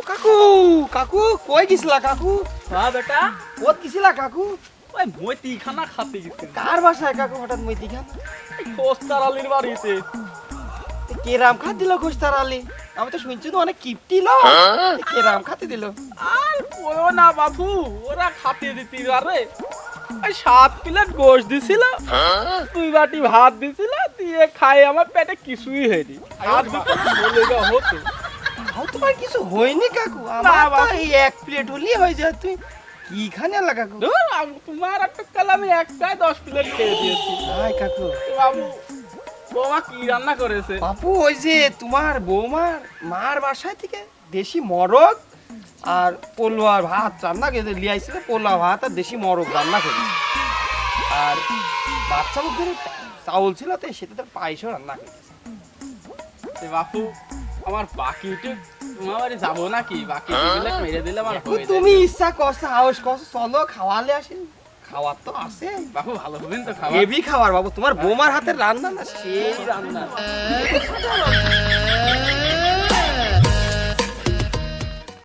কাকু কাকু কই গেছিলা কাকু? হ্যাঁ বেটা, কত গেছিলা কাকু? ওই মতি খানা খাতে গেছে। কার বাসায় কাকু হঠাৎ মইতি খান? কোস্তার আলীর বাড়িতে। কেরাম খাত দিল খোস্তার আলী? আমি তো শুনছি তো অনেক কিপটি লো। কেরাম খাতে দিল? আর কইও না বাবু, ওরা খাতে দিতি আরে। ওই 7 প্লেট গোশ দিছিল, 2 বাটি ভাত দিছিল, দিয়ে খাই আমার পেটে কিছুই হয়নি। আর দুটো বলে যা হতো। তাও তোমার কিছু হয়নি কাকু? না, আমার তো বাবু। এই এক প্লেট হলেই হয়ে যায়। তুই কি খানে আলা কাকু? ধুর, তোমার একটা কাল আমি একটাই 10 প্লেট খেয়ে দিয়েছি। হাই কাকু। বাবু, বৌমা কি রান্না করেছে? বাপু ওই যে তোমার বৌমার মার বাসায় থেকে দেশি মরগ আর পোলোয়ার ভাত রান্না করে লিয়াইছিল। পোলা ভাত আর দেশি মরগ রান্না করে, আর বাচ্চা মুখের চাউল ছিল তো সেটাতে পায়েসও রান্না করেছে। বাপু, আমার বাকি তোমার বাড়ি যাবো নাকি? বাকি প্লেট মেরে দিলে আমার হয়ে যাবে। তুমি ইচ্ছা করছো, হাউস করছো, চলো খাওয়ালে আসেন। খাওয়ার তো আছে, বাপু ভালো হবেন তো খাবার? হেভি খাবার বাবু। তোমার বৌমার হাতের রান্না না সেই রান্না।